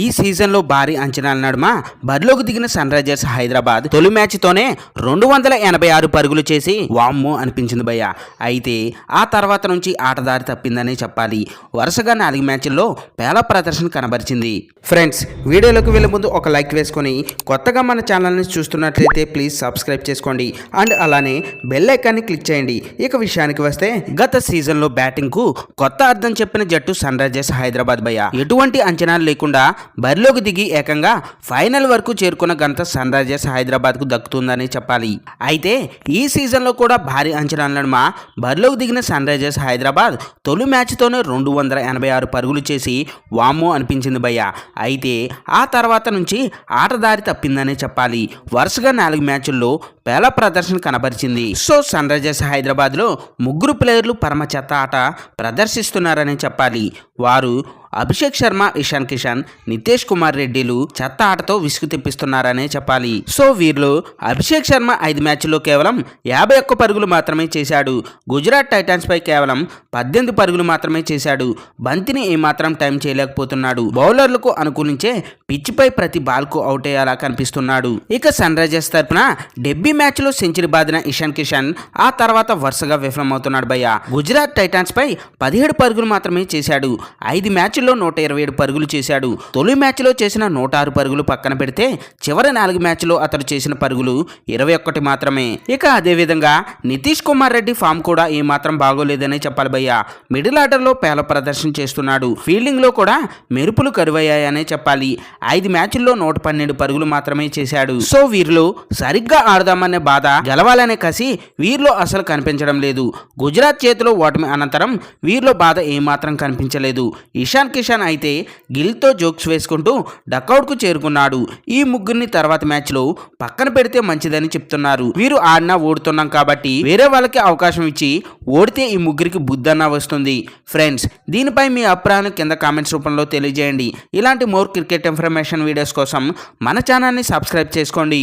ఈ సీజన్లో భారీ అంచనాల నడుమ బరిలోకి దిగిన సన్ రైజర్స్ హైదరాబాద్ తొలి మ్యాచ్తోనే 286 పరుగులు చేసి వామ్మో అనిపించింది భయ్య. అయితే ఆ తర్వాత నుంచి ఆటదారి తప్పిందనే చెప్పాలి. వరుసగా 4 మ్యాచ్ల్లో పేల ప్రదర్శన కనబరిచింది. ఫ్రెండ్స్, వీడియోలోకి వెళ్లే ముందు ఒక లైక్ వేసుకొని కొత్తగా మన ఛానల్ని చూస్తున్నట్లయితే ప్లీజ్ సబ్స్క్రైబ్ చేసుకోండి అండ్ అలానే బెల్ ఐకాన్ని క్లిక్ చేయండి. ఇక విషయానికి వస్తే గత సీజన్లో బ్యాటింగ్కు కొత్త అర్థం చెప్పిన జట్టు సన్ రైజర్స్ హైదరాబాద్ భయ్య. ఎటువంటి అంచనాలు లేకుండా బరిలోకి దిగి ఏకంగా ఫైనల్ వరకు చేరుకున్న ఘనత సన్ రైజర్స్ హైదరాబాద్కు దక్కుతుందని చెప్పాలి. అయితే ఈ సీజన్లో కూడా భారీ అంచనాల నడుమ బరిలోకి దిగిన సన్ రైజర్స్ హైదరాబాద్ తొలి మ్యాచ్తోనే 286 పరుగులు చేసి వామ్మో అనిపించింది భయ్య. అయితే ఆ తర్వాత నుంచి ఆటదారి తప్పిందనే చెప్పాలి. వరుసగా 4 మ్యాచ్ల్లో పేల ప్రదర్శన కనబరిచింది. సో సన్ రైజర్స్ హైదరాబాద్లో 3 ప్లేయర్లు పరమ చెత్త ఆట ప్రదర్శిస్తున్నారని చెప్పాలి. వారు అభిషేక్ శర్మ, ఇషాన్ కిషన్, నితేష్ కుమార్ రెడ్డిలు చెత్త ఆటతో విసుగు తెప్పిస్తున్నారనే చెప్పాలి. సో వీరిలో అభిషేక్ శర్మ 5 మ్యాచ్ల్లో కేవలం 51 పరుగులు మాత్రమే చేశాడు. గుజరాత్ టైటాన్స్ పై కేవలం 18 పరుగులు మాత్రమే చేశాడు. బంతిని ఏమాత్రం టైం చేయలేకపోతున్నాడు. బౌలర్లకు అనుకూలించే పిచ్చిపై ప్రతి బాల్కు అవుట్ అయ్యేలా కనిపిస్తున్నాడు. ఇక సన్ రైజర్స్ తరపున 70 మ్యాచ్లో సెంచరీ బాదిన ఇషాన్ కిషన్ ఆ తర్వాత వరుసగా విఫలమవుతున్నాడు భయ్య. గుజరాత్ టైటాన్స్ పై 17 పరుగులు మాత్రమే చేశాడు. 5 మ్యాచ్ల్లో 127 పరుగులు చేశాడు. తొలి మ్యాచ్లో చేసిన 106 పరుగులు పక్కన పెడితే చివరి 4 మ్యాచ్లో అతడు చేసిన పరుగులు 21 మాత్రమే. ఇక అదేవిధంగా నితీష్ కుమార్ రెడ్డి ఫామ్ కూడా ఏమాత్రం బాగోలేదనే చెప్పాలి భయ్య. మిడిల్ ఆర్డర్లో పేల ప్రదర్శన చేస్తున్నాడు. ఫీల్డింగ్లో కూడా మెరుపులు కరువయ్యాయనే చెప్పాలి. 5 మ్యాచ్ల్లో 112 పరుగులు మాత్రమే చేశాడు. సో వీరిలో సరిగ్గా ఆడదామనే బాధ, గెలవాలనే కసి వీరిలో అసలు కనిపించడం లేదు. గుజరాత్ చేతిలో ఓటమి అనంతరం వీరిలో బాధ ఏమాత్రం కనిపించలేదు. ఇషాన్ కిషన్ అయితే గిల్తో జోక్స్ వేసుకుంటూ డకౌట్కు చేరుకున్నాడు. ఈ ముగ్గురిని తర్వాత మ్యాచ్లో పక్కన పెడితే మంచిదని చెప్తున్నారు. వీరు ఆడినా ఓడుతున్నాం కాబట్టి వేరే వాళ్ళకి అవకాశం ఇచ్చి ఓడితే ఈ ముగ్గురికి బుద్ధన్నా వస్తుంది. ఫ్రెండ్స్, దీనిపై మీ అభిప్రాయాన్ని కింద కామెంట్స్ రూపంలో తెలియజేయండి. ఇలాంటి మోర్ క్రికెట్ ఇన్ఫర్మేషన్ వీడియోస్ కోసం మన ఛానల్ని సబ్స్క్రైబ్ చేసుకోండి.